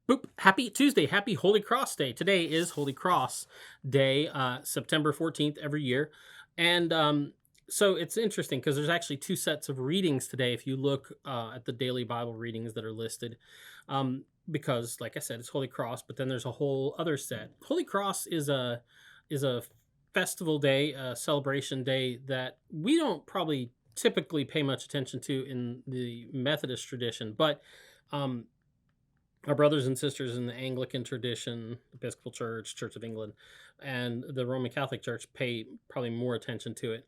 Boop. Happy Tuesday. Happy Holy Cross Day. Today is Holy Cross Day, September 14th every year. And so it's interesting because there's actually two sets of readings today if you look at the daily Bible readings that are listed. Because, like I said, it's Holy Cross, but then there's a whole other set. Holy Cross is a festival day, a celebration day that we don't probably typically pay much attention to in the Methodist tradition, but our brothers and sisters in the Anglican tradition, Episcopal Church, Church of England, and the Roman Catholic Church pay probably more attention to it.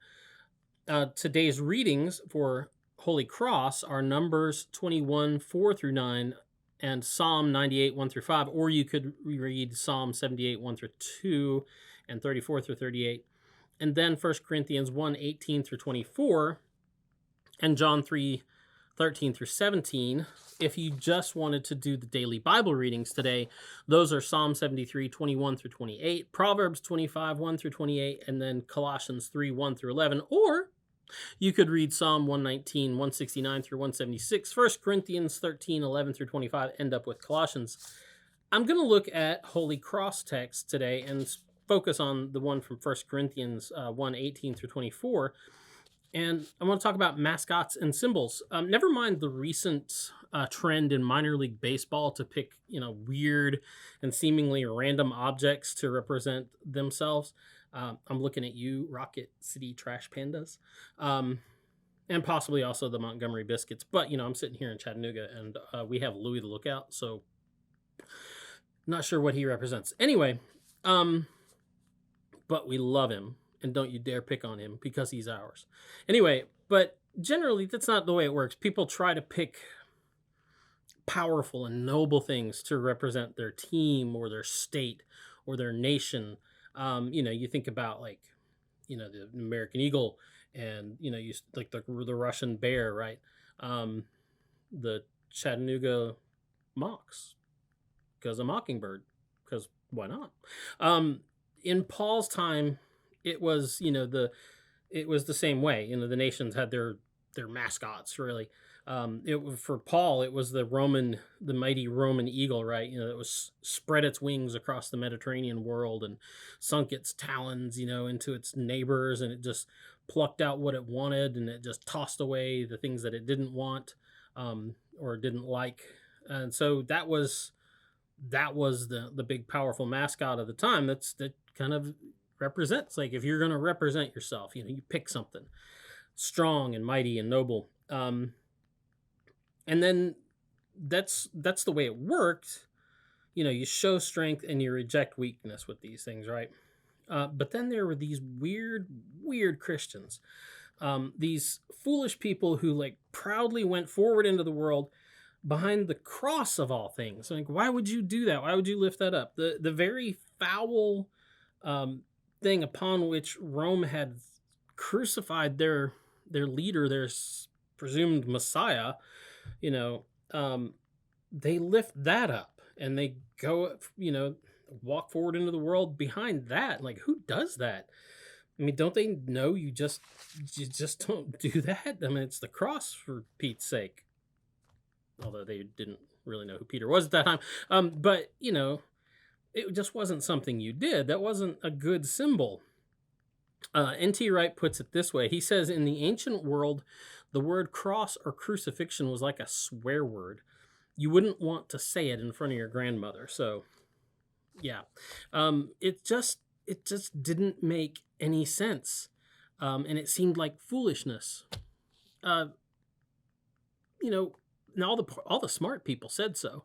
Today's readings for Holy Cross are Numbers 21, 4 through 9, and Psalm 98, 1 through 5, or you could read Psalm 78, 1 through 2, and 34 through 38, and then 1 Corinthians 1, 18 through 24, and John 3, 13 through 17. If you just wanted to do the daily Bible readings today, those are Psalm 73, 21 through 28, Proverbs 25, 1 through 28, and then Colossians 3, 1 through 11, or you could read Psalm 119, 169 through 176, 1 Corinthians 13, 11 through 25, end up with Colossians. I'm going to look at Holy Cross text today and focus on the one from 1 Corinthians 1, 18 through 24. And I want to talk about mascots and symbols. Never mind the recent trend in minor league baseball to pick, weird and seemingly random objects to represent themselves. I'm looking at you, Rocket City Trash Pandas, and possibly also the Montgomery Biscuits. But, I'm sitting here in Chattanooga, and we have Louis the Lookout, so not sure what he represents. Anyway, but we love him. And don't you dare pick on him because he's ours. Anyway, but generally, that's not the way it works. People try to pick powerful and noble things to represent their team or their state or their nation. You think about the American eagle and, you like the Russian bear, right? The Chattanooga Mocs because a mockingbird, because why not? In Paul's time, it was, it was the same way. The nations had their mascots, really. For Paul, it was the mighty Roman eagle, right? That was spread its wings across the Mediterranean world and sunk its talons, into its neighbors, and it just plucked out what it wanted, and it just tossed away the things that it didn't want or didn't like. And so that was the big powerful mascot of the time. That kind of represents, like, if you're going to represent yourself, you pick something strong and mighty and noble. And then that's the way it worked. You show strength and you reject weakness with these things, right? But then there were these weird Christians, these foolish people who proudly went forward into the world behind the cross of all things. Why would you do that? Why would you lift that up? The very foul thing upon which Rome had crucified their leader, their presumed Messiah, they lift that up and they go, walk forward into the world behind that. Who does that? Don't they know you just don't do that? It's the cross, for Pete's sake. Although they didn't really know who Peter was at that time. But, it just wasn't something you did. That wasn't a good symbol. N.T. Wright puts it this way. He says, in the ancient world, the word cross or crucifixion was like a swear word. You wouldn't want to say it in front of your grandmother. So, yeah. It just didn't make any sense. And it seemed like foolishness. Now all the smart people said so.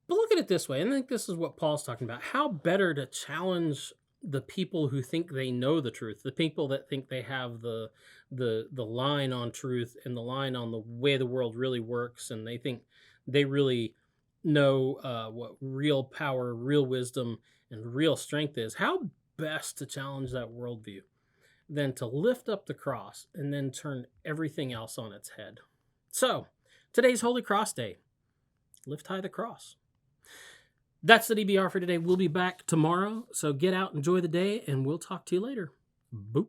But look at it this way. I think this is what Paul's talking about. How better to challenge the people who think they know the truth, the people that think they have the line on truth and the line on the way the world really works, and they think they really know what real power, real wisdom, and real strength is. How best to challenge that worldview than to lift up the cross and then turn everything else on its head. So, today's Holy Cross Day. Lift high the cross. That's the DBR for today. We'll be back tomorrow, so get out, enjoy the day, and we'll talk to you later. Boop.